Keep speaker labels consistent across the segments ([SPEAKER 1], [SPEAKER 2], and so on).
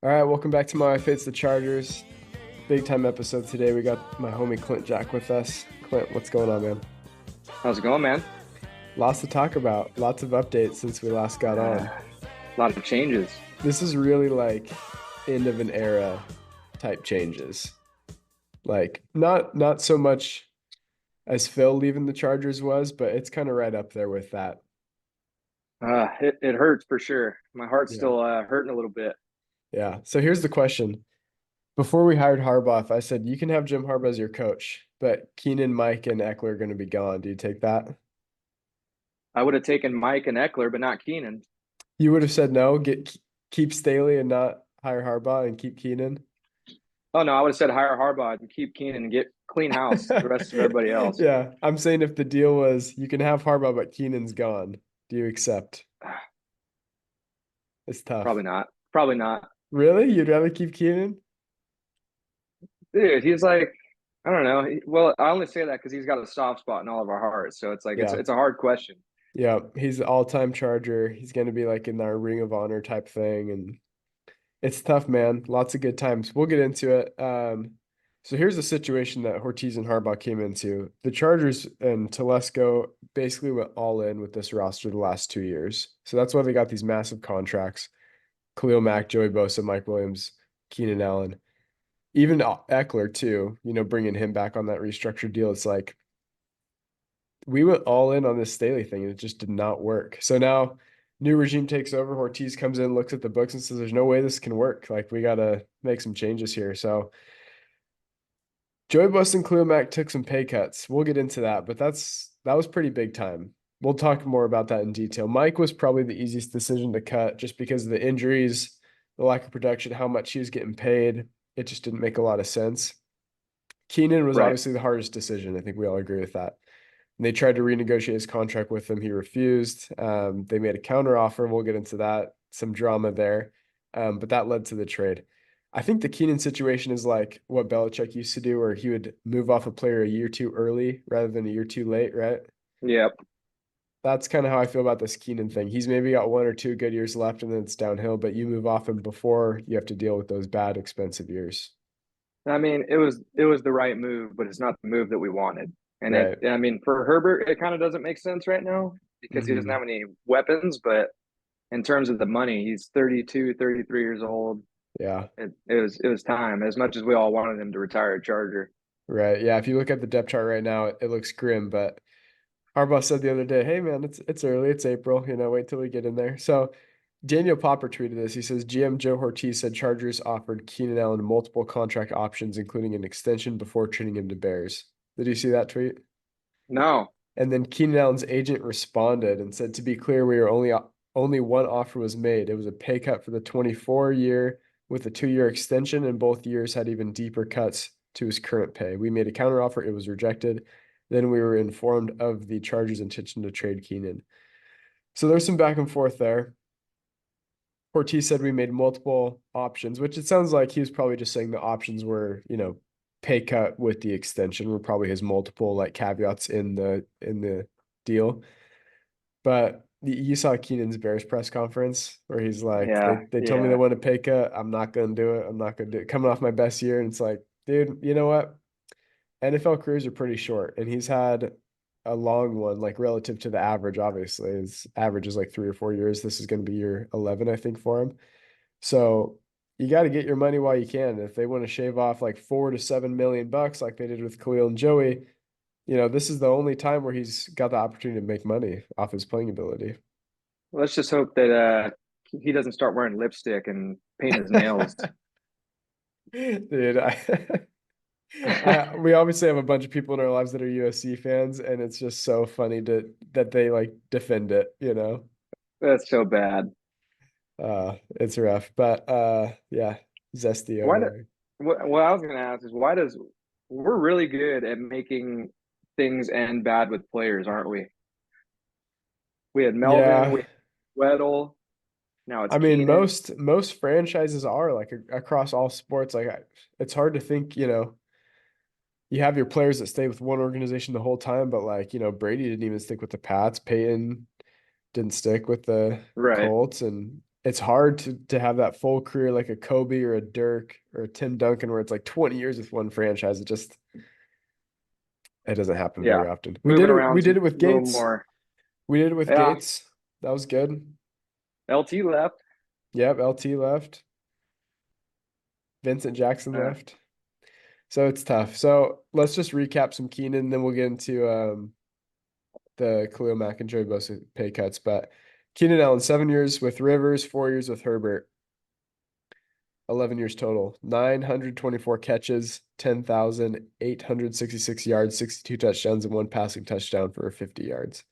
[SPEAKER 1] All right, welcome back to My Wife Hates the Chargers. Big time episode today. We got my homie Clint Jack with us. Clint, what's going on, man?
[SPEAKER 2] How's it going, man?
[SPEAKER 1] Lots to talk about. Lots of updates since we last got on.
[SPEAKER 2] A lot of changes.
[SPEAKER 1] This is really like end of an era type changes. Like not so much as Phil leaving the Chargers was, but it's kind of right up there with that.
[SPEAKER 2] It hurts for sure. My heart's
[SPEAKER 1] Yeah.
[SPEAKER 2] still hurting a little bit.
[SPEAKER 1] Yeah. So here's the question. Before we hired Harbaugh, I said you can have Jim Harbaugh as your coach, but Keenan, Mike, and Eckler are going to be gone. Do you take that?
[SPEAKER 2] I would have taken Mike and Eckler, but not Keenan.
[SPEAKER 1] You would have said no, keep Staley and not hire Harbaugh and keep Keenan.
[SPEAKER 2] Oh no, I would have said hire Harbaugh and keep Keenan and get clean house. The rest of everybody else.
[SPEAKER 1] Yeah, I'm saying if the deal was you can have Harbaugh, but Keenan's gone, do you accept? It's tough.
[SPEAKER 2] Probably not. Probably not.
[SPEAKER 1] Really? You'd rather keep Keenan?
[SPEAKER 2] Dude, he's like, I don't know. Well, I only say that because he's got a soft spot in all of our hearts. So it's like
[SPEAKER 1] Yeah.
[SPEAKER 2] it's a hard question.
[SPEAKER 1] Yeah. He's the all-time Charger. He's going to be like in our Ring of Honor type thing. And it's tough, man. Lots of good times. We'll get into it. So here's the situation that Ortiz and Harbaugh came into. The Chargers and Telesco basically went all in with this roster the last 2 years. So that's why they got these massive contracts. Khalil Mack, Joey Bosa, Mike Williams, Keenan Allen, even Eckler too, bringing him back on that restructured deal. It's like we went all in on this Staley thing and it just did not work. So now new regime takes over. Ortiz comes in, looks at the books and says, there's no way this can work. Like we got to make some changes here. So Joey Bosa and Khalil Mack took some pay cuts. We'll get into that, but that was pretty big time. We'll talk more about that in detail. Mike was probably the easiest decision to cut just because of the injuries, the lack of production, how much he was getting paid. It just didn't make a lot of sense. Keenan was
[SPEAKER 2] Right.
[SPEAKER 1] obviously the hardest decision. I think we all agree with that. And they tried to renegotiate his contract with him. He refused. They made a counter offer. We'll get into that. Some drama there. But that led to the trade. I think the Keenan situation is like what Belichick used to do, where he would move off a player a year too early rather than a year too late, right?
[SPEAKER 2] Yep.
[SPEAKER 1] That's kind of how I feel about this Keenan thing. He's maybe got 1 or 2 good years left and then it's downhill, but you move off him before you have to deal with those bad, expensive years.
[SPEAKER 2] I mean, it was the right move, but it's not the move that we wanted. And
[SPEAKER 1] Right.
[SPEAKER 2] I mean, for Herbert, it kind of doesn't make sense right now because he doesn't
[SPEAKER 1] Hmm.
[SPEAKER 2] have any weapons. But in terms of the money, he's 32, 33 years old.
[SPEAKER 1] Yeah.
[SPEAKER 2] It was time. As much as we all wanted him to retire a Charger.
[SPEAKER 1] Right. Yeah. If you look at the depth chart right now, it looks grim, but Harbaugh said the other day, "Hey man, it's early, it's April, wait till we get in there." So Daniel Popper tweeted this. He says GM Joe Ortiz said Chargers offered Keenan Allen multiple contract options, including an extension before trading him to Bears. Did you see that tweet?
[SPEAKER 2] No,
[SPEAKER 1] And then Keenan Allen's agent responded and said, "To be clear, we are only one offer was made. It was a pay cut for the 24 year with a 2 year extension, and both years had even deeper cuts to his current pay. We made a counteroffer. It was rejected. Then we were informed of the Chargers' intention to trade Keenan." So there's some back and forth there. Ortiz said we made multiple options, which it sounds like he was probably just saying the options were, pay cut with the extension were probably his multiple like caveats in the deal. But you saw Keenan's Bears press conference where he's like, they
[SPEAKER 2] yeah,
[SPEAKER 1] they told me they
[SPEAKER 2] yeah.
[SPEAKER 1] want a pay cut. I'm not gonna do it. I'm not gonna do it. Coming off my best year, and it's like, dude, you know what? NFL careers are pretty short, and he's had a long one, like relative to the average. Obviously, his average is like 3 or 4 years. This is going to be year 11, I think, for him. So you got to get your money while you can. If they want to shave off like 4 to 7 million bucks, like they did with Khalil and Joey, this is the only time where he's got the opportunity to make money off his playing ability.
[SPEAKER 2] Let's just hope that he doesn't start wearing lipstick and paint his nails.
[SPEAKER 1] Dude, we obviously have a bunch of people in our lives that are USC fans, and it's just so funny that they like defend it.
[SPEAKER 2] That's so bad.
[SPEAKER 1] It's rough, but yeah, zesty
[SPEAKER 2] Why
[SPEAKER 1] over
[SPEAKER 2] do,
[SPEAKER 1] there.
[SPEAKER 2] what I was going to ask is why does we're really good at making things end bad with players, aren't we? We had Melvin, we
[SPEAKER 1] Yeah,
[SPEAKER 2] had Weddle, now it's
[SPEAKER 1] I mean
[SPEAKER 2] Keenan.
[SPEAKER 1] most franchises are like across all sports. Like it's hard to think, you have your players that stay with one organization the whole time, but like Brady didn't even stick with the Pats. Peyton didn't stick with the
[SPEAKER 2] Right.
[SPEAKER 1] Colts, and it's hard to have that full career like a Kobe or a Dirk or a Tim Duncan where it's like 20 years with one franchise. It doesn't happen
[SPEAKER 2] Yeah,
[SPEAKER 1] very often.
[SPEAKER 2] moving
[SPEAKER 1] We
[SPEAKER 2] around
[SPEAKER 1] did
[SPEAKER 2] some
[SPEAKER 1] it with
[SPEAKER 2] a little
[SPEAKER 1] Gates.
[SPEAKER 2] more.
[SPEAKER 1] We did it with
[SPEAKER 2] Yeah,
[SPEAKER 1] Gates. That was good.
[SPEAKER 2] LT left.
[SPEAKER 1] Yep, LT left. Vincent Jackson
[SPEAKER 2] Uh,
[SPEAKER 1] left. So it's tough. So let's just recap some Keenan, then we'll get into the Khalil Mack and Joey Bosa pay cuts. But Keenan Allen, 7 years with Rivers, 4 years with Herbert, 11 years total, 924 catches, 10,866 yards, 62 touchdowns, and one passing touchdown for 50 yards.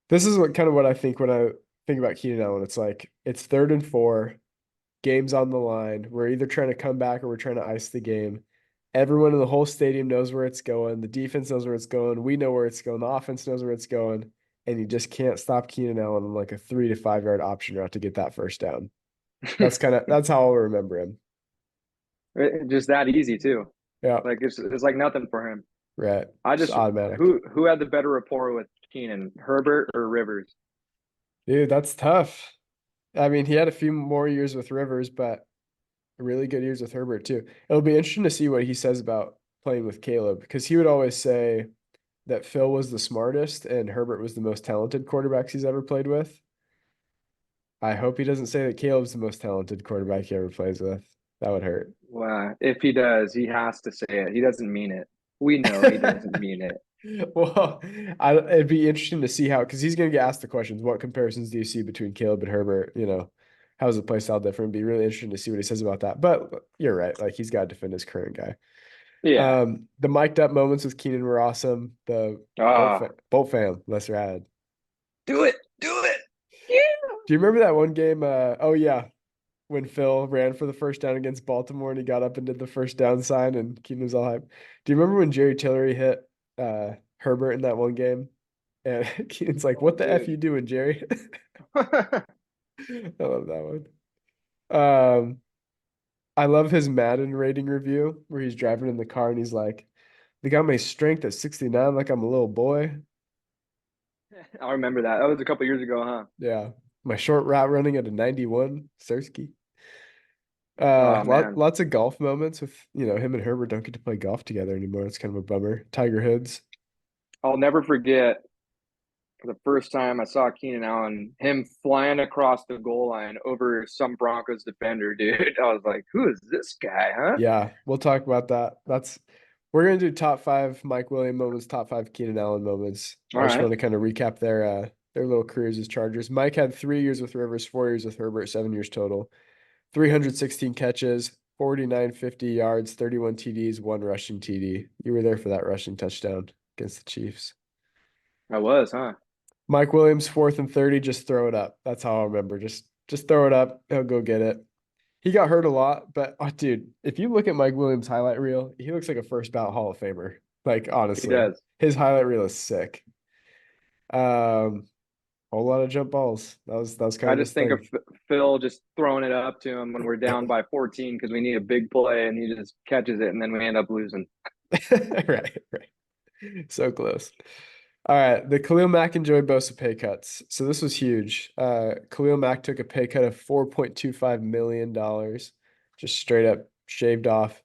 [SPEAKER 1] This is what I think when I think about Keenan Allen. It's like it's 3rd and 4, game's on the line. We're either trying to come back or we're trying to ice the game. Everyone in the whole stadium knows where it's going. The defense knows where it's going. We know where it's going. The offense knows where it's going. And you just can't stop Keenan Allen on like a 3 to 5 yard option route to get that first down. That's how I'll remember him.
[SPEAKER 2] just that easy too.
[SPEAKER 1] Yeah,
[SPEAKER 2] Like it's like nothing for him.
[SPEAKER 1] right.
[SPEAKER 2] I
[SPEAKER 1] Just
[SPEAKER 2] just
[SPEAKER 1] automatic.
[SPEAKER 2] who had the better rapport with Keenan, Herbert or Rivers?
[SPEAKER 1] Dude, that's tough. I mean, he had a few more years with Rivers, but really good years with Herbert too. It'll be interesting to see what he says about playing with Caleb because he would always say that Phil was the smartest and Herbert was the most talented quarterbacks he's ever played with. I hope he doesn't say that Caleb's the most talented quarterback he ever plays with. That would hurt.
[SPEAKER 2] Well, if he does, he has to say it. He doesn't mean it. We know he doesn't mean it.
[SPEAKER 1] Well, it'd be interesting to see how, because he's going to get asked the questions. What comparisons do you see between Caleb and Herbert? How's the play style different? It'd be really interesting to see what he says about that. But you're right. Like he's got to defend his current guy.
[SPEAKER 2] Yeah.
[SPEAKER 1] The mic'd up moments with Keenan were awesome. The
[SPEAKER 2] Ah,
[SPEAKER 1] Bolt fam, let's rad.
[SPEAKER 2] do it. Do it. Yeah.
[SPEAKER 1] Do you remember that one game? Oh yeah, when Phil ran for the first down against Baltimore and he got up and did the first down sign and Keenan was all hyped. Do you remember when Jerry Tillery hit Herbert in that one game? And Keenan's like,
[SPEAKER 2] Oh,
[SPEAKER 1] "What the f
[SPEAKER 2] dude.
[SPEAKER 1] you doing, Jerry?" I love that one. I love his Madden rating review where he's driving in the car and he's like, "They got my strength at 69 like I'm a little boy."
[SPEAKER 2] I remember that. That was a couple years ago, huh?
[SPEAKER 1] Yeah. My short route running at a 91, Sersky.
[SPEAKER 2] Oh man.
[SPEAKER 1] Lots of golf moments with, him and Herbert don't get to play golf together anymore. It's kind of a bummer. Tiger Hoods.
[SPEAKER 2] I'll never forget the first time I saw Keenan Allen, him flying across the goal line over some Broncos defender, dude. I was like, who is this guy, huh?
[SPEAKER 1] Yeah, we'll talk about that. We're gonna do top five Mike Williams moments, top five Keenan Allen moments.
[SPEAKER 2] All
[SPEAKER 1] I just
[SPEAKER 2] right.
[SPEAKER 1] want to kind of recap their little careers as Chargers. Mike had 3 years with Rivers, 4 years with Herbert, 7 years total. 316 catches, 4950 yards, 31 TDs, one rushing TD. You were there for that rushing touchdown against the Chiefs.
[SPEAKER 2] I was, huh?
[SPEAKER 1] Mike Williams, 4th and 30, just throw it up. That's how I remember. Just throw it up. He'll go get it. He got hurt a lot, but dude, if you look at Mike Williams' highlight reel, he looks like a first ballot Hall of Famer. Like
[SPEAKER 2] He
[SPEAKER 1] honestly,
[SPEAKER 2] does.
[SPEAKER 1] his highlight reel is sick. Whole lot of jump balls. That was kind
[SPEAKER 2] I
[SPEAKER 1] of his
[SPEAKER 2] just think of
[SPEAKER 1] thing.
[SPEAKER 2] Phil just throwing it up to him when we're down by 14 because we need a big play and he just catches it and then we end up losing.
[SPEAKER 1] Right, right. So close. All right, the Khalil Mack and Joey Bosa pay cuts. So this was huge. Khalil Mack took a pay cut of $4.25 million, just straight up shaved off.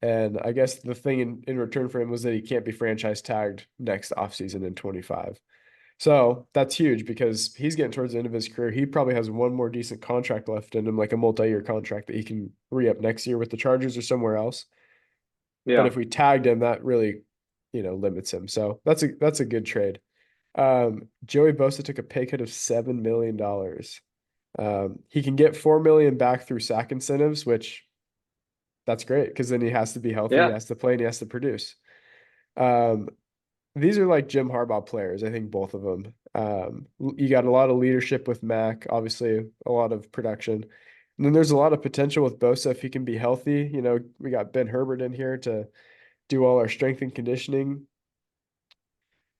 [SPEAKER 1] And I guess the thing in return for him was that he can't be franchise tagged next offseason in 25. So that's huge because he's getting towards the end of his career. He probably has one more decent contract left in him, like a multi-year contract that he can re-up next year with the Chargers or somewhere else. But
[SPEAKER 2] Yeah.
[SPEAKER 1] if we tagged him, that really, limits him. So that's a good trade. Joey Bosa took a pay cut of $7 million. He can get 4 million back through sack incentives, which that's great because then he has to be healthy, he
[SPEAKER 2] Yeah.
[SPEAKER 1] has to play, and he has to produce. Um, these are like Jim Harbaugh players, I think both of them. You got a lot of leadership with Mack, obviously a lot of production. And then there's a lot of potential with Bosa if he can be healthy. We got Ben Herbert in here to do all our strength and conditioning.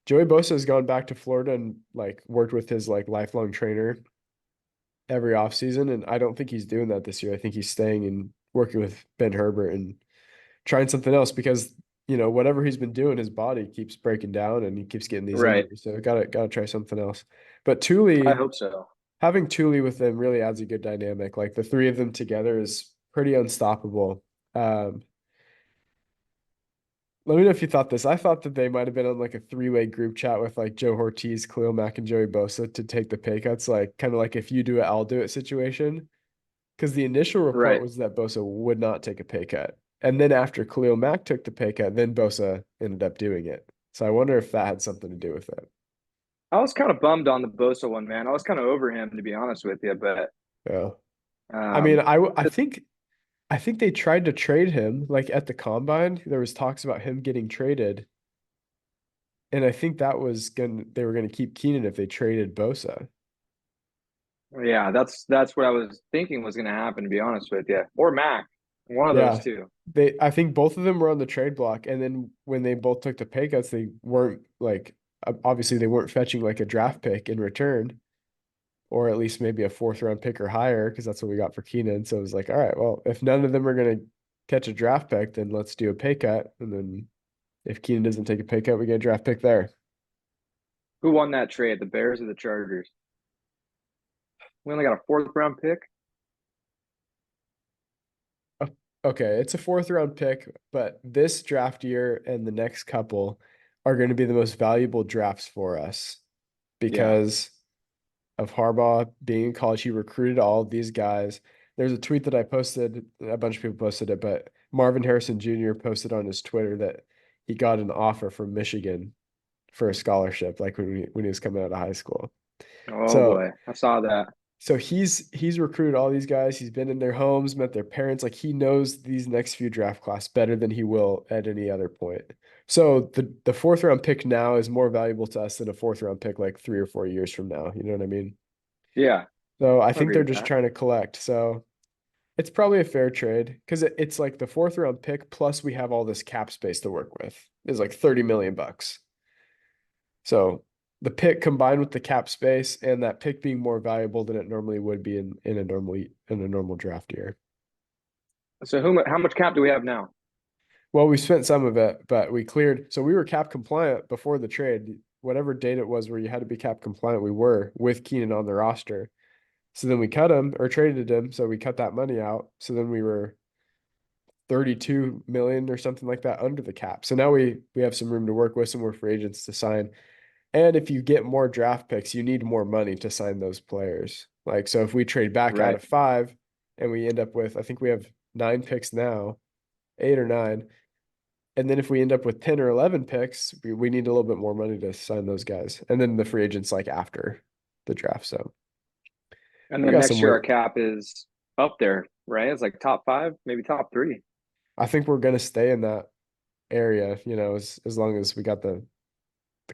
[SPEAKER 1] Joey Bosa has gone back to Florida and like worked with his like lifelong trainer every offseason. And I don't think he's doing that this year. I think he's staying and working with Ben Herbert and trying something else because whatever he's been doing, his body keeps breaking down and he keeps getting these
[SPEAKER 2] Right.
[SPEAKER 1] injuries. So gotta try something else. But
[SPEAKER 2] I
[SPEAKER 1] Thule
[SPEAKER 2] hope so.
[SPEAKER 1] having Thule with them really adds a good dynamic. Like the three of them together is pretty unstoppable. Um, Let me know if you thought this. I thought that they might have been on like a three-way group chat with like Joe Ortiz, Khalil Mack, and Joey Bosa to take the pay cuts, like kind of like if you do it, I'll do it situation. Because the initial report
[SPEAKER 2] Right.
[SPEAKER 1] was that Bosa would not take a pay cut. And then after Khalil Mack took the pay cut, then Bosa ended up doing it. So I wonder if that had something to do with it.
[SPEAKER 2] I was kind of bummed on the Bosa one, man. I was kind of over him, to be honest with you, but
[SPEAKER 1] Yeah. I mean,
[SPEAKER 2] um,
[SPEAKER 1] I think they tried to trade him like at the combine. There was talks about him getting traded. And I think that was gonna they were gonna keep Keenan if they traded Bosa.
[SPEAKER 2] yeah, that's what I was thinking was going to happen, to be honest with you, or Mac, one of those
[SPEAKER 1] Yeah.
[SPEAKER 2] two.
[SPEAKER 1] I think both of them were on the trade block, and then when they both took the pay cuts, they weren't like obviously they weren't fetching like a draft pick in return, or at least maybe a fourth round pick or higher, because that's what we got for Keenan. So it was like, all right, well, if none of them are gonna catch a draft pick, then let's do a pay cut. And then if Keenan doesn't take a pay cut, we get a draft pick there.
[SPEAKER 2] Who won that trade? The Bears or the Chargers? We only got a fourth round pick.
[SPEAKER 1] O- Okay, it's a fourth round pick, but this draft year and the next couple are going to be the most valuable drafts for us
[SPEAKER 2] Yeah.
[SPEAKER 1] because of Harbaugh being in college. He recruited all of these guys. There's a tweet that I posted, a bunch of people posted it, but Marvin Harrison Jr. posted on his Twitter that he got an offer from Michigan for a scholarship, like when he was coming out of high school.
[SPEAKER 2] Oh
[SPEAKER 1] So
[SPEAKER 2] boy, I saw that.
[SPEAKER 1] he's recruited all these guys. He's been in their homes, met their parents. Like he knows these next few draft class better than he will at any other point. So the fourth round pick now is more valuable to us than a fourth round pick like 3 or 4 years from now. You know what I mean?
[SPEAKER 2] Yeah,
[SPEAKER 1] So I
[SPEAKER 2] I
[SPEAKER 1] think
[SPEAKER 2] agree
[SPEAKER 1] they're
[SPEAKER 2] with
[SPEAKER 1] just
[SPEAKER 2] that.
[SPEAKER 1] trying to collect. So it's probably a fair trade because it's like the fourth round pick plus we have all this cap space to work with is like 30 million bucks. So the pick combined with the cap space and that pick being more valuable than it normally would be in a normal draft year.
[SPEAKER 2] So how much cap do we have now?
[SPEAKER 1] Well, we spent some of it, but we cleared. So we were cap compliant before the trade. Whatever date it was where you had to be cap compliant, we were with Keenan on the roster. So then we cut him or traded him. So we cut that money out. So then we were 32 million or something like that under the cap. So now we have some room to work with, some more free agents to sign. And if you get more draft picks, you need more money to sign those players. Like, so if we trade back out
[SPEAKER 2] Right.
[SPEAKER 1] of five and we end up with, I think we have 9 picks now, 8 or 9. And then if we end up with 10 or 11 picks, we need a little bit more money to sign those guys. And then the free agents like after the draft. So
[SPEAKER 2] And
[SPEAKER 1] we
[SPEAKER 2] then
[SPEAKER 1] got some
[SPEAKER 2] next year our
[SPEAKER 1] work.
[SPEAKER 2] cap is up there, right? It's like top five, maybe top three.
[SPEAKER 1] I think we're going to stay in that area, as long as we got the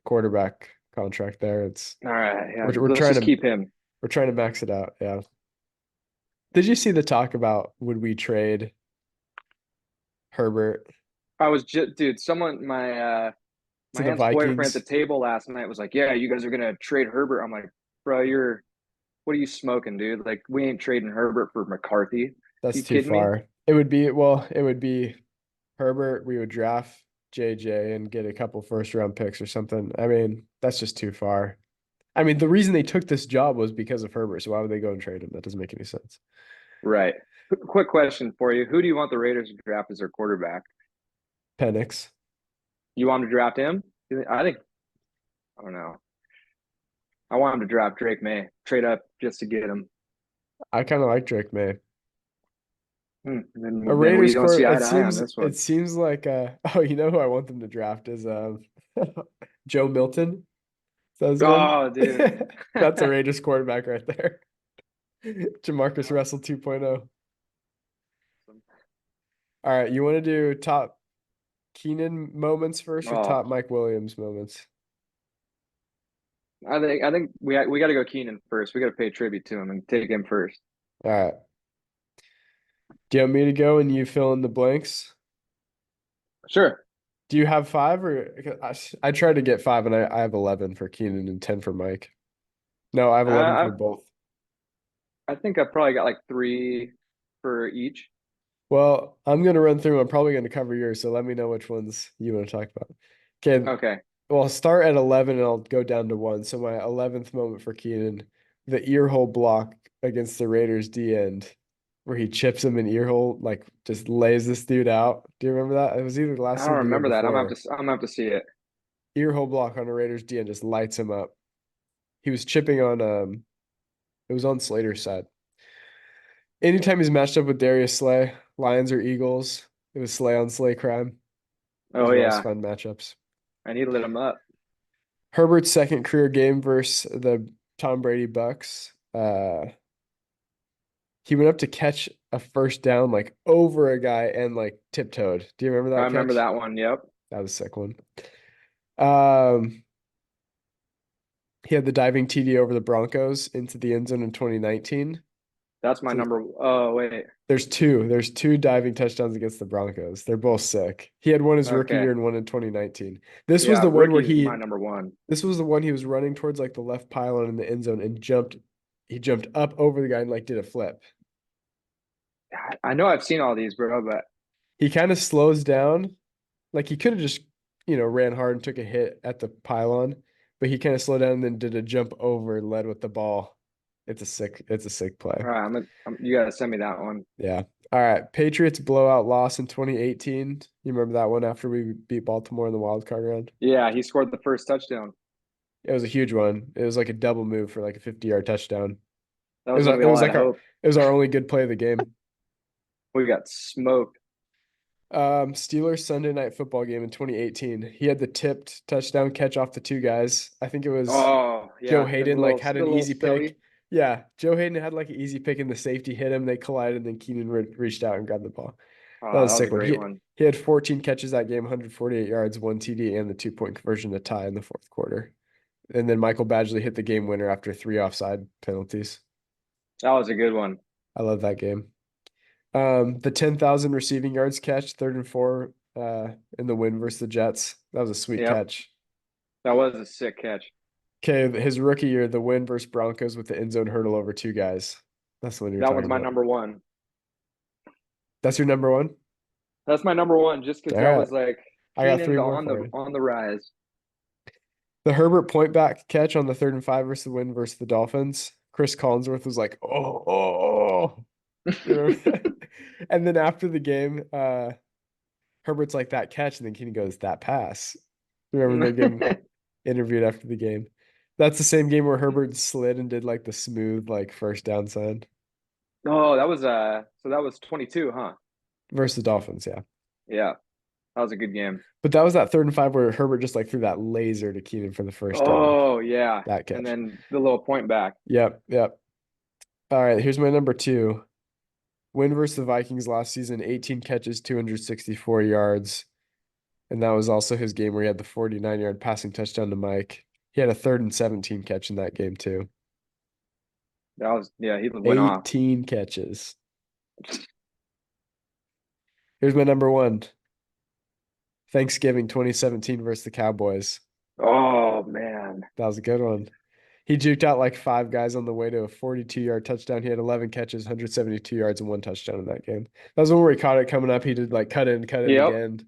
[SPEAKER 1] quarterback contract there. It's
[SPEAKER 2] All right, yeah.
[SPEAKER 1] we're
[SPEAKER 2] Let's
[SPEAKER 1] trying
[SPEAKER 2] just
[SPEAKER 1] to
[SPEAKER 2] keep him.
[SPEAKER 1] we're trying to max it out. Yeah. Did you see the talk about would we trade Herbert
[SPEAKER 2] I was just, dude. Someone,
[SPEAKER 1] to
[SPEAKER 2] my
[SPEAKER 1] the
[SPEAKER 2] aunt's boyfriend at the
[SPEAKER 1] Vikings?
[SPEAKER 2] table last night was like, "Yeah, you guys are gonna trade Herbert." I'm like, "Bro, what are you smoking, dude? Like, we ain't trading Herbert for McCarthy.
[SPEAKER 1] That's
[SPEAKER 2] You
[SPEAKER 1] too
[SPEAKER 2] kidding me?"
[SPEAKER 1] far. It would be Herbert. We would draft JJ and get a couple first round picks or something. I mean, that's just too far. I mean, the reason they took this job was because of Herbert. So why would they go and trade him? That doesn't make any sense.
[SPEAKER 2] Right. Quick question for you: who do you want the Raiders to draft as their quarterback?
[SPEAKER 1] Penix.
[SPEAKER 2] You want them to draft him? I think I don't know. I want him to draft Drake May, trade up just to get him.
[SPEAKER 1] I kind of like Drake May.
[SPEAKER 2] And
[SPEAKER 1] A
[SPEAKER 2] then we
[SPEAKER 1] Raiders
[SPEAKER 2] don't
[SPEAKER 1] court.
[SPEAKER 2] see eye
[SPEAKER 1] It
[SPEAKER 2] to eye on
[SPEAKER 1] seems
[SPEAKER 2] this
[SPEAKER 1] it
[SPEAKER 2] one.
[SPEAKER 1] seems like oh, you know who I want them to draft is Joe Milton. Is that his name?
[SPEAKER 2] Oh, dude.
[SPEAKER 1] That's a Raiders quarterback right there. Jamarcus Russell 2.0. All right, you want to do top Keenan moments first or
[SPEAKER 2] Oh,
[SPEAKER 1] top Mike Williams moments?
[SPEAKER 2] I think we got to go Keenan first. We got to pay tribute to him and take him first.
[SPEAKER 1] All right. Do you want me to go and you fill in the blanks?
[SPEAKER 2] Sure.
[SPEAKER 1] Do you have five or I tried to get five and I have 11 for Keenan and 10 for Mike. No, I have 11
[SPEAKER 2] I
[SPEAKER 1] for both.
[SPEAKER 2] I think I probably got like three for each.
[SPEAKER 1] Well, I'm gonna run through. I'm probably gonna cover yours, so let me know which ones you want to talk about. Okay,
[SPEAKER 2] Okay.
[SPEAKER 1] well, I'll start at 11 and I'll go down to one. So my 11th moment for Keenan the earhole block against the Raiders D end where he chips him in earhole, like just lays this dude out. Do you remember that? It was either
[SPEAKER 2] I
[SPEAKER 1] last year or
[SPEAKER 2] don't
[SPEAKER 1] the year
[SPEAKER 2] remember that.
[SPEAKER 1] before.
[SPEAKER 2] I'm gonna have to see it.
[SPEAKER 1] Earhole block on a Raiders D end just lights him up. He was chipping on it was on Slater's side. Anytime he's matched up with Darius Slay, Lions or Eagles, it was Slay on Slay crime. Those
[SPEAKER 2] Oh
[SPEAKER 1] were always
[SPEAKER 2] yeah,
[SPEAKER 1] fun matchups.
[SPEAKER 2] I need to lit him up.
[SPEAKER 1] Herbert's second career game versus the Tom Brady Bucks. He went up to catch a first down like over a guy and like tiptoed. Do you remember
[SPEAKER 2] I
[SPEAKER 1] that
[SPEAKER 2] remember
[SPEAKER 1] catch?
[SPEAKER 2] that one. Yep,
[SPEAKER 1] That was a sick one. Um, he had the diving TD over the Broncos into the end zone in 2019.
[SPEAKER 2] that's my
[SPEAKER 1] So
[SPEAKER 2] number. Oh wait,
[SPEAKER 1] there's two diving touchdowns against the Broncos. They're both sick. He had one his rookie
[SPEAKER 2] okay,
[SPEAKER 1] year and one in 2019. This was
[SPEAKER 2] yeah,
[SPEAKER 1] the one where
[SPEAKER 2] rookie's my number one.
[SPEAKER 1] this was the one he was running towards like the left pylon in the end zone and he jumped up over the guy and like did a flip.
[SPEAKER 2] I know I've seen all these, bro, but
[SPEAKER 1] He kind of slows down. Like he could have just, ran hard and took a hit at the pylon, but he kind of slowed down and then did a jump over and led with the ball. It's a sick play.
[SPEAKER 2] all right, you gotta send me that one.
[SPEAKER 1] Yeah. All right. Patriots blowout loss in 2018. You remember that one after we beat Baltimore in the wild card round?
[SPEAKER 2] Yeah, he scored the first touchdown.
[SPEAKER 1] It was a huge one. It was like a double move for like a 50-yard touchdown.
[SPEAKER 2] That was when we
[SPEAKER 1] It
[SPEAKER 2] all
[SPEAKER 1] was
[SPEAKER 2] had
[SPEAKER 1] like
[SPEAKER 2] hope.
[SPEAKER 1] it was our only good play of the game.
[SPEAKER 2] We got smoked.
[SPEAKER 1] Steelers Sunday night football game in 2018. He had the tipped touchdown catch off the two guys. I think it was
[SPEAKER 2] Oh
[SPEAKER 1] Joe
[SPEAKER 2] yeah,
[SPEAKER 1] Hayden like had
[SPEAKER 2] the
[SPEAKER 1] an
[SPEAKER 2] little
[SPEAKER 1] easy pick.
[SPEAKER 2] Philly.
[SPEAKER 1] Yeah, Joe Hayden had like an easy pick and the safety hit him. They collided and then Keenan reached out and grabbed the ball. That
[SPEAKER 2] Oh,
[SPEAKER 1] was
[SPEAKER 2] that
[SPEAKER 1] a
[SPEAKER 2] was a
[SPEAKER 1] sick one.
[SPEAKER 2] great one.
[SPEAKER 1] He had 14 catches that game, 148 yards, one TD, and the 2-point conversion to tie in the fourth quarter. And then Michael Badgley hit the game winner after 3 offside penalties.
[SPEAKER 2] That was a good one.
[SPEAKER 1] I love that game. The 10,000 receiving yards catch, 3rd and 4, in the win versus the Jets. That was a sweet
[SPEAKER 2] Yep,
[SPEAKER 1] catch.
[SPEAKER 2] that was a sick catch.
[SPEAKER 1] Okay, his rookie year, the win versus Broncos with the end zone hurdle over two guys. That's the one you're
[SPEAKER 2] That was
[SPEAKER 1] talking
[SPEAKER 2] my
[SPEAKER 1] about.
[SPEAKER 2] number one.
[SPEAKER 1] That's your number one?
[SPEAKER 2] That's my number one, just because
[SPEAKER 1] All
[SPEAKER 2] that
[SPEAKER 1] right.
[SPEAKER 2] was like
[SPEAKER 1] I got
[SPEAKER 2] Keenan's
[SPEAKER 1] three more for you.
[SPEAKER 2] on the rise.
[SPEAKER 1] The Herbert point back catch on the 3rd and 5 versus the win versus the Dolphins. Chris Collinsworth was like, oh. You know? And then after the game, Herbert's like that catch, and then Keenan goes, that pass. Remember they gave him interviewed after the game. That's the same game where Herbert slid and did like the smooth like first down sign
[SPEAKER 2] Oh, that was 22, huh?
[SPEAKER 1] versus the Dolphins, yeah.
[SPEAKER 2] Yeah, that was a good game.
[SPEAKER 1] But that was that 3rd and 5 where Herbert just like threw that laser to Keenan for the first down.
[SPEAKER 2] Oh yeah,
[SPEAKER 1] That
[SPEAKER 2] and
[SPEAKER 1] catch.
[SPEAKER 2] then the little point back.
[SPEAKER 1] Yep. All right, here's my number 2. Win versus the Vikings last season, 18 catches, 264 yards. And that was also his game where he had the 49-yard passing touchdown to Mike. He had a 3rd and 17 catch in that game too.
[SPEAKER 2] That was yeah, he went off.
[SPEAKER 1] 18 catches. Here's my number 1. Thanksgiving 2017 versus the Cowboys.
[SPEAKER 2] Oh man.
[SPEAKER 1] That was a good one. He juked out like 5 guys on the way to a 42-yard touchdown. He had 11 catches, 172 yards, and 1 touchdown in that game. That was one where he caught it coming up. He did like cut in
[SPEAKER 2] Yep.
[SPEAKER 1] again.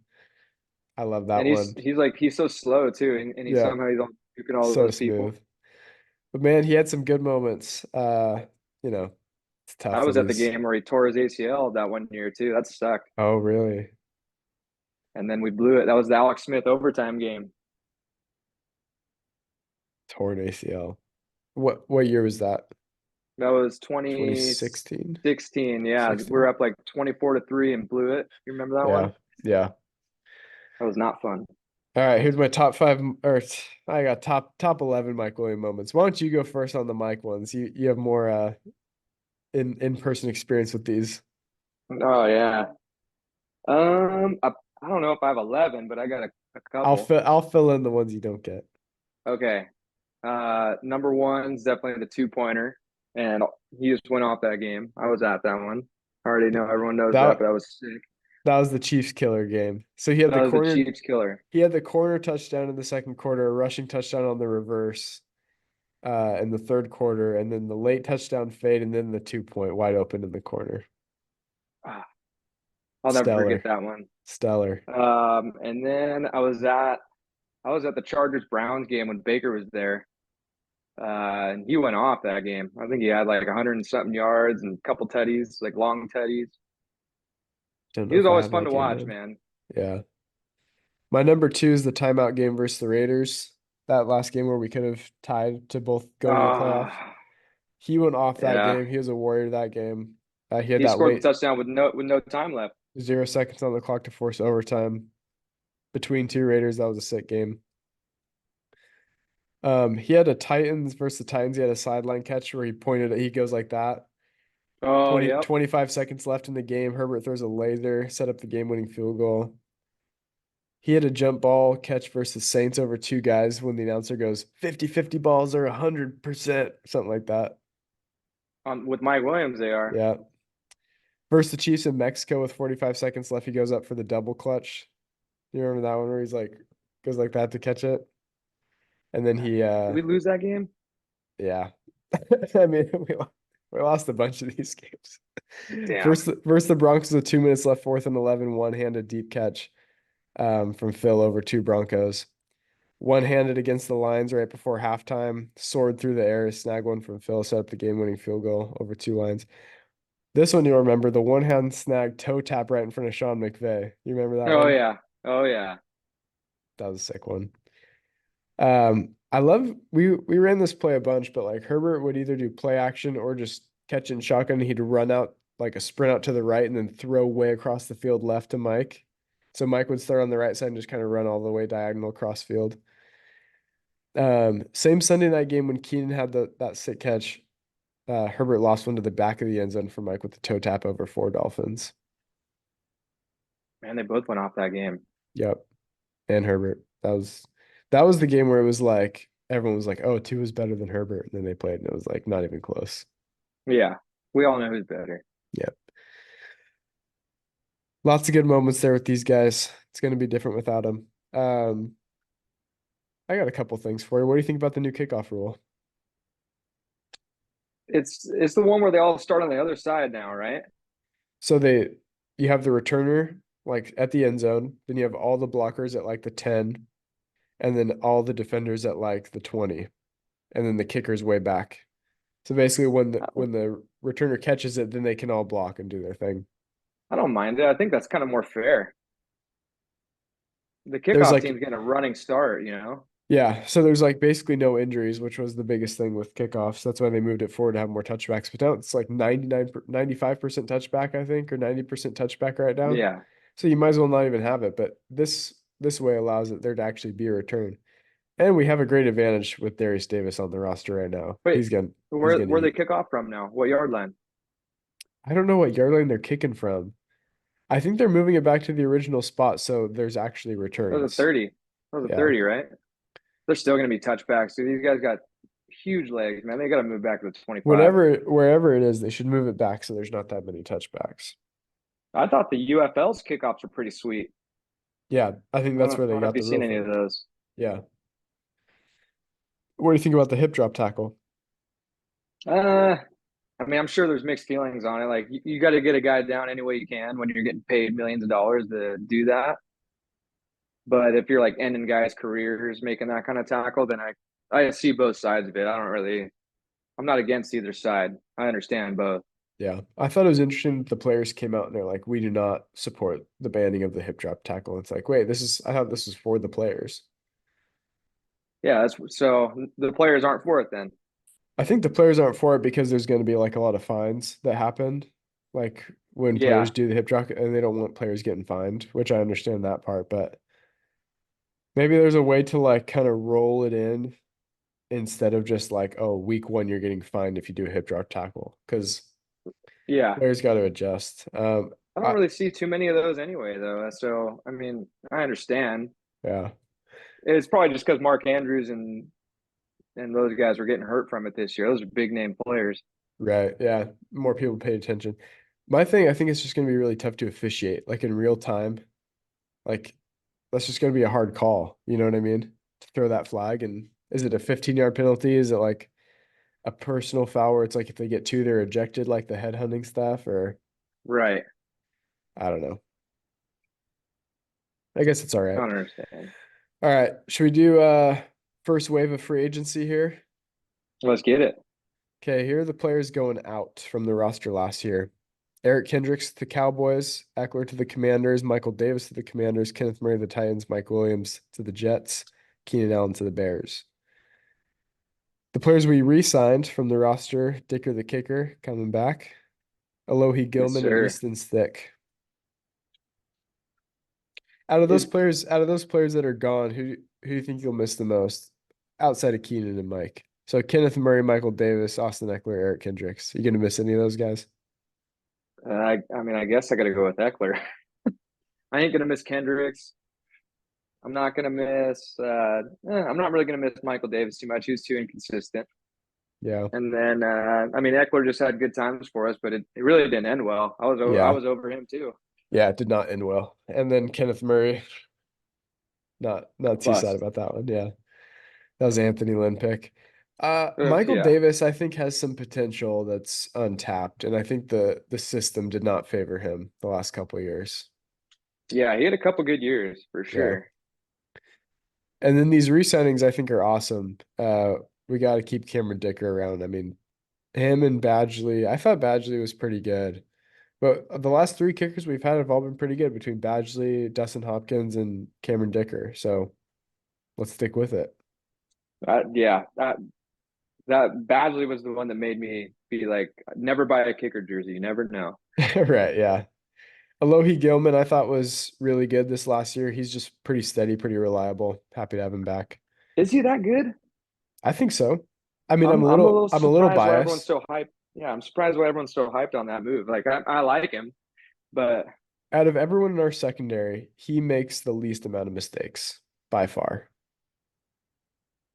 [SPEAKER 1] I love that
[SPEAKER 2] And
[SPEAKER 1] one.
[SPEAKER 2] he's so slow too, and
[SPEAKER 1] Yeah,
[SPEAKER 2] he's all juking all
[SPEAKER 1] so
[SPEAKER 2] those people.
[SPEAKER 1] smooth. But man, he had some good moments. You know, it's
[SPEAKER 2] I
[SPEAKER 1] tough
[SPEAKER 2] was
[SPEAKER 1] with
[SPEAKER 2] at the
[SPEAKER 1] these.
[SPEAKER 2] game where he tore his ACL that one year too. That sucked.
[SPEAKER 1] Oh, really?
[SPEAKER 2] And then we blew it. That was the Alex Smith overtime game.
[SPEAKER 1] Torn ACL. What year was that?
[SPEAKER 2] That was
[SPEAKER 1] 2016?
[SPEAKER 2] 2016. Yeah, we were
[SPEAKER 1] 16.
[SPEAKER 2] up like 24-3 and blew it. You remember that
[SPEAKER 1] Yeah.
[SPEAKER 2] one?
[SPEAKER 1] Yeah.
[SPEAKER 2] That was not fun.
[SPEAKER 1] All right, here's my top 5 or I got top 11 Mike Williams moments. Why don't you go first on the Mike ones? You have more in-person experience with these.
[SPEAKER 2] Oh yeah. I don't know if I have 11, but I got a couple.
[SPEAKER 1] I'll fill in the ones you don't get.
[SPEAKER 2] Okay. Number one's definitely the 2-pointer, and he just went off that game. I was at that one. I already know everyone knows that,
[SPEAKER 1] That
[SPEAKER 2] but I was sick.
[SPEAKER 1] that was the Chiefs killer game. So
[SPEAKER 2] That was the Chiefs killer.
[SPEAKER 1] he had the corner touchdown in the second quarter, a rushing touchdown on the reverse in the third quarter, and then the late touchdown fade, and then the 2-point wide open in the corner.
[SPEAKER 2] Ah, I'll never forget
[SPEAKER 1] Stellar.
[SPEAKER 2] that one.
[SPEAKER 1] Stellar.
[SPEAKER 2] And then I was at the Chargers Browns game when Baker was there, And he went off that game. I think he had like 100 and something yards and a couple tutties, like long tutties.
[SPEAKER 1] Don't know
[SPEAKER 2] He was
[SPEAKER 1] if I
[SPEAKER 2] always
[SPEAKER 1] have
[SPEAKER 2] fun
[SPEAKER 1] that
[SPEAKER 2] to
[SPEAKER 1] game,
[SPEAKER 2] watch,
[SPEAKER 1] man.
[SPEAKER 2] man.
[SPEAKER 1] Yeah. My number two is the timeout game versus the Raiders. That last game where we could have tied to both go to the playoffs.
[SPEAKER 2] Ah,
[SPEAKER 1] He went off that
[SPEAKER 2] yeah.
[SPEAKER 1] game. He was a warrior that game. He had
[SPEAKER 2] He
[SPEAKER 1] that
[SPEAKER 2] scored the
[SPEAKER 1] late
[SPEAKER 2] touchdown with no time left.
[SPEAKER 1] 0 seconds on the clock to force overtime between two Raiders. That was a sick game. He had a Titans versus the Titans. He had a sideline catch where he pointed he goes like that.
[SPEAKER 2] Oh,
[SPEAKER 1] 20,
[SPEAKER 2] yep.
[SPEAKER 1] 25 seconds left in the game. Herbert throws a laser, set up the game-winning field goal. He had a jump ball catch versus Saints over two guys when the announcer goes 50-50 balls are 100%, something like that.
[SPEAKER 2] With Mike Williams, they are.
[SPEAKER 1] Yeah. Versus the Chiefs in Mexico with 45 seconds left, he goes up for the double clutch. You remember that one where he's like goes like that to catch it? And then he
[SPEAKER 2] Did we lose that game?
[SPEAKER 1] yeah. I mean we lost a bunch of these games.
[SPEAKER 2] Damn.
[SPEAKER 1] Versus the Broncos with 2 minutes left, fourth and 11, one-handed deep catch from Phil over two Broncos. One-handed against the Lions right before halftime, soared through the air, snag one from Phil, set up the game-winning field goal over two lines. This one you'll remember, the one-hand snag toe tap right in front of Sean McVay. You remember that
[SPEAKER 2] Oh
[SPEAKER 1] one?
[SPEAKER 2] yeah. Oh yeah.
[SPEAKER 1] That was a sick one. I love we ran this play a bunch, but like Herbert would either do play action or just catch and shotgun. He'd run out like a sprint out to the right and then throw way across the field left to Mike. So Mike would start on the right side and just kind of run all the way diagonal across field. Same Sunday night game when Keenan had that sick catch. Herbert lost one to the back of the end zone for Mike with the toe tap over four Dolphins.
[SPEAKER 2] Man, they both went off that game.
[SPEAKER 1] Yep. And Herbert. That was the game where it was like everyone was like, "Oh, two is better than Herbert," and then they played, and it was like not even close.
[SPEAKER 2] Yeah. We all know who's better.
[SPEAKER 1] Yep. Lots of good moments there with these guys. It's going to be different without them. I got a couple things for you. What do you think about the new kickoff rule?
[SPEAKER 2] It's the one where they all start on the other side now, right?
[SPEAKER 1] So you have the returner like at the end zone, then you have all the blockers at like the 10, and then all the defenders at like the 20, and then the kicker's way back. So basically when the returner catches it, then they can all block and do their thing.
[SPEAKER 2] I don't mind it. I think that's kind of more fair. The
[SPEAKER 1] There's
[SPEAKER 2] kickoff
[SPEAKER 1] like
[SPEAKER 2] team's getting a running start, you know?
[SPEAKER 1] Yeah, so there's like basically no injuries, which was the biggest thing with kickoffs. That's why they moved it forward to have more touchbacks. But now it's like 95% touchback, I think, or 90% touchback right now.
[SPEAKER 2] Yeah.
[SPEAKER 1] So you might as well not even have it. But this way allows it there to actually be a return. And we have a great advantage with Darius Davis on the roster right now.
[SPEAKER 2] Wait,
[SPEAKER 1] He's gonna
[SPEAKER 2] where they
[SPEAKER 1] eat.
[SPEAKER 2] kick off from now? What yard line?
[SPEAKER 1] I don't know what yard line they're kicking from. I think they're moving it back to the original spot, so there's actually
[SPEAKER 2] That was a
[SPEAKER 1] returns.
[SPEAKER 2] 30. That was a
[SPEAKER 1] Yeah.
[SPEAKER 2] 30, right? They're still going to be touchbacks. So these guys got huge legs, man. They got to move back to the 25.
[SPEAKER 1] Wherever it is, they should move it back so there's not that many touchbacks.
[SPEAKER 2] I thought the UFL's kickoffs were pretty sweet.
[SPEAKER 1] Yeah, I think
[SPEAKER 2] I
[SPEAKER 1] that's where
[SPEAKER 2] don't
[SPEAKER 1] they
[SPEAKER 2] know if
[SPEAKER 1] got the
[SPEAKER 2] you've
[SPEAKER 1] rule
[SPEAKER 2] seen any of
[SPEAKER 1] from.
[SPEAKER 2] those.
[SPEAKER 1] Yeah. What do you think about the hip drop tackle?
[SPEAKER 2] Uh, I mean, I'm sure there's mixed feelings on it. Like, you got to get a guy down any way you can when you're getting paid millions of dollars to do that. But if you're like ending guys' careers making that kind of tackle, then I see both sides of it. I'm not against either side. I understand both.
[SPEAKER 1] Yeah. I thought it was interesting that the players came out and they're like, we do not support the banning of the hip drop tackle. It's like, wait, I thought this was for the players.
[SPEAKER 2] Yeah, that's so the players aren't for it then.
[SPEAKER 1] I think the players aren't for it because there's going to be like a lot of fines that happened. Like when players
[SPEAKER 2] Yeah,
[SPEAKER 1] do the hip drop and they don't want players getting fined, which I understand that part, but maybe there's a way to like kind of roll it in instead of just like, oh, week one, you're getting fined if you do a hip drop tackle. Because
[SPEAKER 2] yeah.
[SPEAKER 1] players got to adjust.
[SPEAKER 2] I don't
[SPEAKER 1] I
[SPEAKER 2] really see too many of those anyway, though. So I mean, I understand.
[SPEAKER 1] yeah,
[SPEAKER 2] It's probably just because Mark Andrews and those guys were getting hurt from it this year. Those are big name players.
[SPEAKER 1] right, yeah. More people pay attention. My thing, I think it's just going to be really tough to officiate, like in real time. Like that's just going to be a hard call. You know what I mean? To throw that flag, and is it a 15-yard penalty? Is it like a personal foul where it's like if they get two, they're ejected, like the head hunting stuff, or
[SPEAKER 2] Right.
[SPEAKER 1] I don't know. I guess it's all
[SPEAKER 2] I
[SPEAKER 1] right.
[SPEAKER 2] don't understand.
[SPEAKER 1] All right, should we do first wave of free agency here?
[SPEAKER 2] Let's get it.
[SPEAKER 1] Okay, here are the players going out from the roster last year. Eric Kendricks to the Cowboys, Eckler to the Commanders, Michael Davis to the Commanders, Kenneth Murray to the Titans, Mike Williams to the Jets, Keenan Allen to the Bears. The players we re-signed from the roster, Dicker the kicker coming back, Alohi
[SPEAKER 2] Yes,
[SPEAKER 1] Gilman and
[SPEAKER 2] sir.
[SPEAKER 1] Easton Stick.
[SPEAKER 2] It,
[SPEAKER 1] Out of those players that are gone, who do you think you'll miss the most outside of Keenan and Mike? So Kenneth Murray, Michael Davis, Austin Eckler, Eric Kendricks. You gonna miss any of those guys?
[SPEAKER 2] I mean, I guess I got to go with Eckler. I ain't gonna miss Kendricks. I'm not gonna miss. I'm not really gonna miss Michael Davis too much. He was too inconsistent.
[SPEAKER 1] Yeah.
[SPEAKER 2] And then, I mean, Eckler just had good times for us, but it really didn't end well. I
[SPEAKER 1] Yeah.
[SPEAKER 2] was over him too.
[SPEAKER 1] Yeah, it did not end well. And then Kenneth Murray, not too sad
[SPEAKER 2] Bust.
[SPEAKER 1] about that one. Yeah. That was Anthony Lynn pick. Michael
[SPEAKER 2] Yeah,
[SPEAKER 1] Davis, I think, has some potential that's untapped, and I think the system did not favor him the last couple of years.
[SPEAKER 2] yeah, he had a couple good years for
[SPEAKER 1] Yeah.
[SPEAKER 2] sure.
[SPEAKER 1] And then these re-signings I think are awesome. We got to keep Cameron Dicker around. I mean, him and Badgley, I thought Badgley was pretty good. But the last three kickers we've had have all been pretty good between Badgley, Dustin Hopkins, and Cameron Dicker. So let's stick with it.
[SPEAKER 2] Yeah, that Badgley was the one that made me be like, never buy a kicker jersey. You never know.
[SPEAKER 1] Right, yeah. Alohi Gilman, I thought was really good this last year. He's just pretty steady, pretty reliable. Happy to have him back.
[SPEAKER 2] Is he that good?
[SPEAKER 1] I think so. I mean,
[SPEAKER 2] I'm a little
[SPEAKER 1] I'm a little
[SPEAKER 2] surprised why everyone's
[SPEAKER 1] biased.
[SPEAKER 2] so hyped. Yeah, I'm surprised why everyone's so hyped on that move. Like I like him, but
[SPEAKER 1] Out of everyone in our secondary, he makes the least amount of mistakes by far.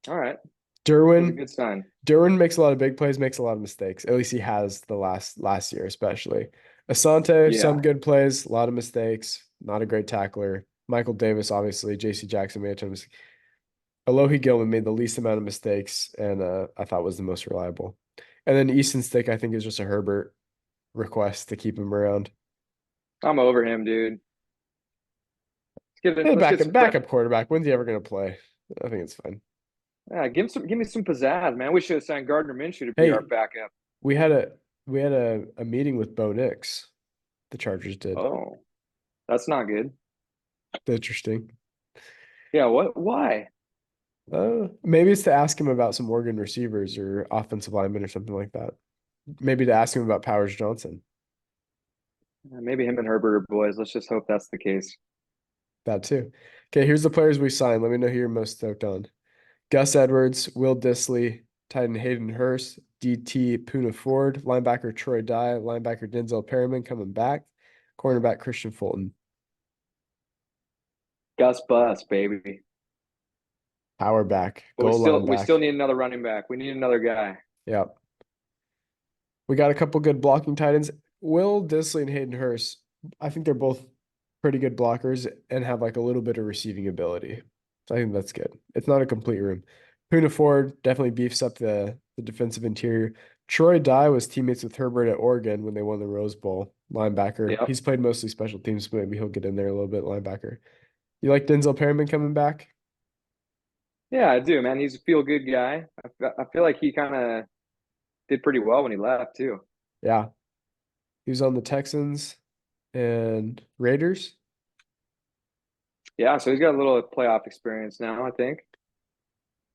[SPEAKER 2] all right, that's a
[SPEAKER 1] Derwin,
[SPEAKER 2] good sign.
[SPEAKER 1] Derwin makes a lot of big plays, makes a lot of mistakes. At least he has the last year, especially. Asante, some
[SPEAKER 2] Yeah,
[SPEAKER 1] good plays, a lot of mistakes. Not a great tackler. Michael Davis, obviously. J.C. Jackson made a ton of mistakes. Alohi Gilman made the least amount of mistakes, and I thought was the most reliable. And then Easton Stick, I think, is just a Herbert request to keep him around.
[SPEAKER 2] I'm over him, dude.
[SPEAKER 1] Yeah,
[SPEAKER 2] Let's get some fresh.
[SPEAKER 1] backup quarterback. When's he ever going to play? I think it's fine.
[SPEAKER 2] Yeah, give me some pizzazz, man. We should have signed Gardner Minshew to be our
[SPEAKER 1] Hey,
[SPEAKER 2] backup.
[SPEAKER 1] we had a meeting with Bo Nix. The Chargers did.
[SPEAKER 2] Oh, that's not good.
[SPEAKER 1] Interesting.
[SPEAKER 2] Yeah, what? Why?
[SPEAKER 1] Maybe it's to ask him about some Oregon receivers or offensive linemen or something like that. Maybe to ask him about Powers Johnson.
[SPEAKER 2] Maybe him and Herbert are boys. Let's just hope that's the case.
[SPEAKER 1] That too. Okay, here's the players we signed. Let me know who you're most stoked on. Gus Edwards, Will Dissly, tight end Hayden Hurst, DT Puna Ford, linebacker Troy Dye, linebacker Denzel Perryman coming back, cornerback Christian Fulton.
[SPEAKER 2] Gus Bus, baby.
[SPEAKER 1] Power back,
[SPEAKER 2] But
[SPEAKER 1] goal line
[SPEAKER 2] we still
[SPEAKER 1] back.
[SPEAKER 2] need another running back. We need another guy.
[SPEAKER 1] Yep. We got a couple good blocking tight ends. Will Dissly and Hayden Hurst, I think they're both pretty good blockers and have like a little bit of receiving ability. So I think that's good. It's not a complete room. Puna Ford definitely beefs up the defensive interior. Troy Dye was teammates with Herbert at Oregon when they won the Rose Bowl. Linebacker.
[SPEAKER 2] Yep.
[SPEAKER 1] He's played mostly special teams, but maybe he'll get in there a little bit. Linebacker. You like Denzel Perryman coming back?
[SPEAKER 2] Yeah, I do, man. He's a feel good guy. I feel like he kind of did pretty well when he left too.
[SPEAKER 1] Yeah. He was on the Texans and Raiders.
[SPEAKER 2] Yeah, so he's got a little playoff experience now, I think.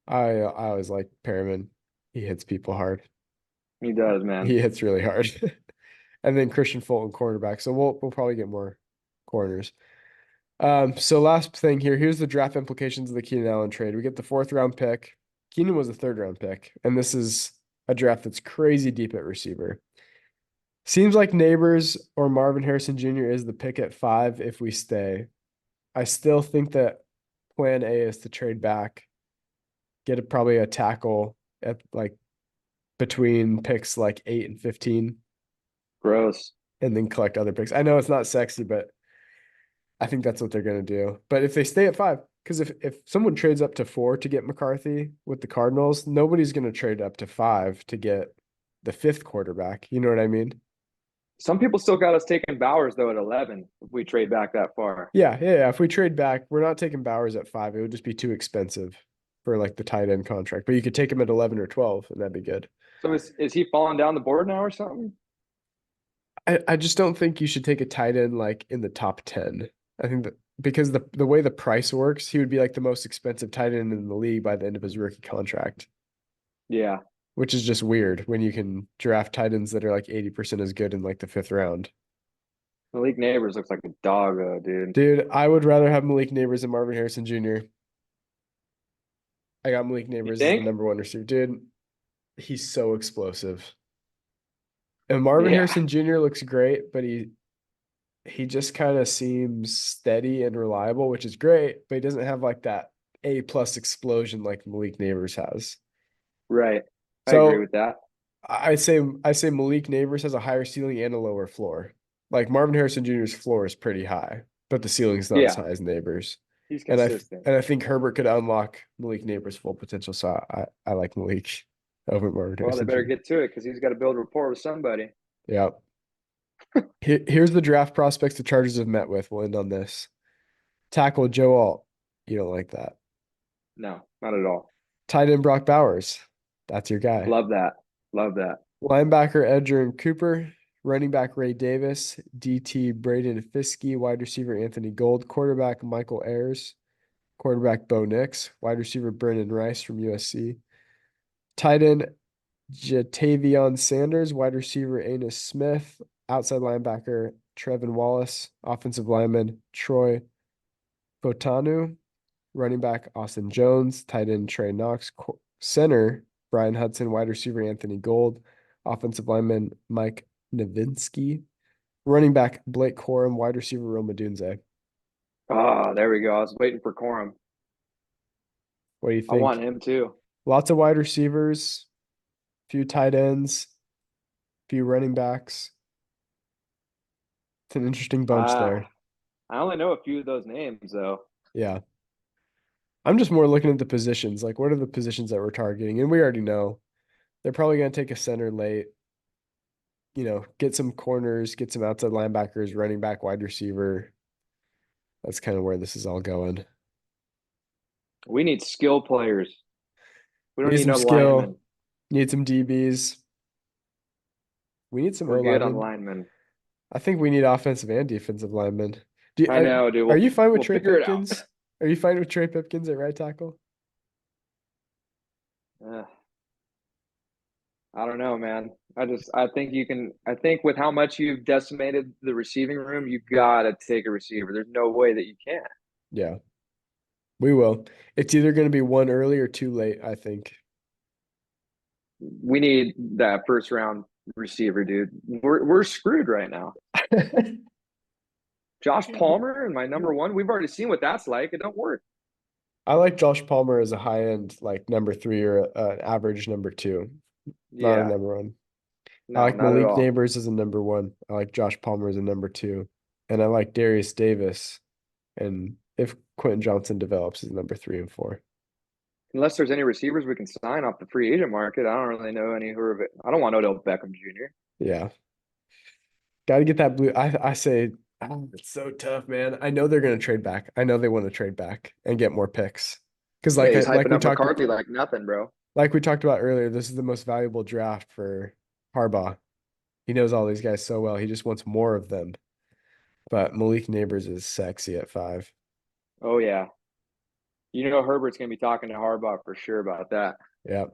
[SPEAKER 1] I always like Perriman. He hits people hard.
[SPEAKER 2] He does, man.
[SPEAKER 1] He hits really hard. And then Christian Fulton cornerback. So we'll probably get more corners. So last thing here, here's the draft implications of the Keenan Allen trade. We get the fourth round pick. Keenan was a third round pick, and this is a draft that's crazy deep at receiver. Seems like Neighbors or Marvin Harrison Jr. is the pick at 5 if we stay. I still think that plan A is to trade back, probably a tackle at like between picks like 8 and 15,
[SPEAKER 2] Gross.
[SPEAKER 1] and then collect other picks. I know it's not sexy, but I think that's what they're going to do. But if they stay at 5, because if someone trades up to 4 to get McCarthy with the Cardinals, nobody's going to trade up to 5 to get the fifth quarterback. You know what I mean?
[SPEAKER 2] Some people still got us taking Bowers though at 11 if we trade back that far.
[SPEAKER 1] Yeah. If we trade back, we're not taking Bowers at 5. It would just be too expensive. for like the tight end contract. But you could take him at 11 or 12, and that'd be good.
[SPEAKER 2] So is he falling down the board now or something?
[SPEAKER 1] I just don't think you should take a tight end like in the top 10. I think that because the way the price works, he would be like the most expensive tight end in the league by the end of his rookie contract,
[SPEAKER 2] Yeah.
[SPEAKER 1] which is just weird when you can draft tight ends that are like 80% as good in like the fifth round.
[SPEAKER 2] Malik Neighbors looks like a dog, dude.
[SPEAKER 1] Dude, I would rather have Malik Neighbors than Marvin Harrison Jr. I got Malik
[SPEAKER 2] You
[SPEAKER 1] Neighbors as the
[SPEAKER 2] think?
[SPEAKER 1] number one receiver. Dude, he's so explosive. And Marvin
[SPEAKER 2] Yeah.
[SPEAKER 1] Harrison Jr. looks great, but he just kind of seems steady and reliable, which is great, but he doesn't have like that A plus explosion like Malik Neighbors has.
[SPEAKER 2] Right. I agree
[SPEAKER 1] So
[SPEAKER 2] with that.
[SPEAKER 1] I say Malik Neighbors has a higher ceiling and a lower floor. Like Marvin Harrison Jr.'s floor is pretty high, but the ceiling's not as
[SPEAKER 2] Yeah.
[SPEAKER 1] high as Neighbors.
[SPEAKER 2] He's
[SPEAKER 1] And I
[SPEAKER 2] consistent.
[SPEAKER 1] and I think Herbert could unlock Malik Neighbors' full potential. So I like Malik over Marvin
[SPEAKER 2] Well, they
[SPEAKER 1] Harrison
[SPEAKER 2] better
[SPEAKER 1] Jr.
[SPEAKER 2] get to it because he's got to build rapport with somebody.
[SPEAKER 1] Yeah. Here's the draft prospects the Chargers have met with. We'll end on this. Tackle Joe Alt. You don't like that.
[SPEAKER 2] No, not at all.
[SPEAKER 1] Tight end Brock Bowers. That's your guy.
[SPEAKER 2] Love that. Love that.
[SPEAKER 1] Linebacker Edgerrin Cooper. Running back Ray Davis. DT Braden Fiskey. Wide receiver Anthony Gold. Quarterback Michael Ayers. Quarterback Bo Nix. Wide receiver Brendan Rice from USC. Tight end Jatavion Sanders. Wide receiver Anus Smith. Outside linebacker Trevin Wallace. Offensive lineman Troy Botanu. Running back Austin Jones, tight end Trey Knox, center Brian Hudson, wide receiver Anthony Gold, offensive lineman Mike Novinsky, running back Blake Corum, wide receiver Roma Dunze.
[SPEAKER 2] Oh, there we go. I was waiting for Corum.
[SPEAKER 1] What do you
[SPEAKER 2] I want
[SPEAKER 1] think?
[SPEAKER 2] him too.
[SPEAKER 1] Lots of wide receivers, few tight ends, few running backs. It's an interesting bunch
[SPEAKER 2] Ah,
[SPEAKER 1] there.
[SPEAKER 2] I only know a few of those names though.
[SPEAKER 1] Yeah. I'm just more looking at the positions. Like, what are the positions that we're targeting? And we already know they're probably going to take a center late, get some corners, get some outside linebackers, running back, wide receiver. That's kind of where this is all going.
[SPEAKER 2] We need skill players. We don't
[SPEAKER 1] Need
[SPEAKER 2] need
[SPEAKER 1] some
[SPEAKER 2] no
[SPEAKER 1] skill,
[SPEAKER 2] linemen.
[SPEAKER 1] need some DBs. We need some
[SPEAKER 2] We're
[SPEAKER 1] O
[SPEAKER 2] good on
[SPEAKER 1] linemen.
[SPEAKER 2] linemen.
[SPEAKER 1] I think we need offensive and defensive linemen. Do
[SPEAKER 2] I know, dude.
[SPEAKER 1] are
[SPEAKER 2] We'll
[SPEAKER 1] you fine with
[SPEAKER 2] we'll
[SPEAKER 1] Trey
[SPEAKER 2] figure it out.
[SPEAKER 1] Pipkins? Are you fine with Trey Pipkins at right tackle?
[SPEAKER 2] Uh, I don't know, man. I think you can. I think with how much you've decimated the receiving room, you gotta take a receiver. There's no way that you can't.
[SPEAKER 1] Yeah, we will. It's either going to be one early or two late, I think.
[SPEAKER 2] We need that first round receiver, dude. We're screwed right now. Josh Palmer and my number one. We've already seen what that's like. It don't work.
[SPEAKER 1] I like Josh Palmer as a high end, like number three or an average number two, not a
[SPEAKER 2] Yeah.
[SPEAKER 1] number one. I
[SPEAKER 2] No,
[SPEAKER 1] like
[SPEAKER 2] not at
[SPEAKER 1] Malik
[SPEAKER 2] all.
[SPEAKER 1] Neighbors as a number one. I like Josh Palmer as a number two. And I like Darius Davis. And if Quentin Johnson develops as number three and four.
[SPEAKER 2] Unless there's any receivers we can sign off the free agent market, I don't really know any who are. I don't want Odell Beckham Jr.
[SPEAKER 1] Yeah. Got to get that blue. I say, oh, it's so tough, man. I know they're gonna trade back. I know they want to trade back and get more picks. Because
[SPEAKER 2] Yeah,
[SPEAKER 1] like
[SPEAKER 2] he's
[SPEAKER 1] like
[SPEAKER 2] hyping
[SPEAKER 1] we
[SPEAKER 2] up
[SPEAKER 1] talked
[SPEAKER 2] McCarthy like nothing, bro.
[SPEAKER 1] like we talked about earlier, this is the most valuable draft for Harbaugh. He knows all these guys so well. He just wants more of them. But Malik Neighbors is sexy at 5.
[SPEAKER 2] Oh yeah, you know Herbert's gonna be talking to Harbaugh for sure about that.
[SPEAKER 1] Yep.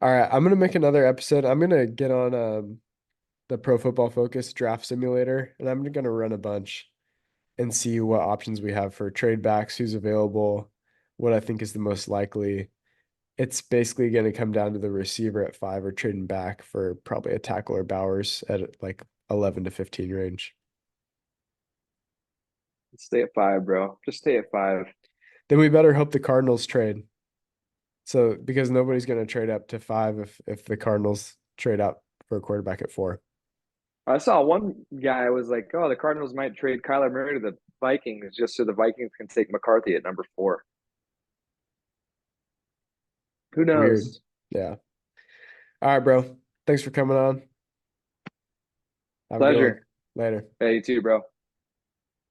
[SPEAKER 1] All right, I'm gonna make another episode. I'm gonna get on the Pro Football Focus draft simulator, and I'm gonna run a bunch and see what options we have for trade backs, who's available, what I think is the most likely. It's basically going to come down to the receiver at 5 or trading back for probably a tackle or Bowers at like 11 to 15 range.
[SPEAKER 2] Stay at 5, bro. Just stay at 5.
[SPEAKER 1] Then we better hope the Cardinals trade. So because nobody's going to trade up to 5 if the Cardinals trade up for a quarterback at 4.
[SPEAKER 2] I saw one guy was like, "Oh, the Cardinals might trade Kyler Murray to the Vikings just so the Vikings can take McCarthy at number 4." Who
[SPEAKER 1] Weird.
[SPEAKER 2] knows?
[SPEAKER 1] Yeah. All right, bro. Thanks for coming on. Have a good one.
[SPEAKER 2] Pleasure.
[SPEAKER 1] Later.
[SPEAKER 2] Hey, you too, bro.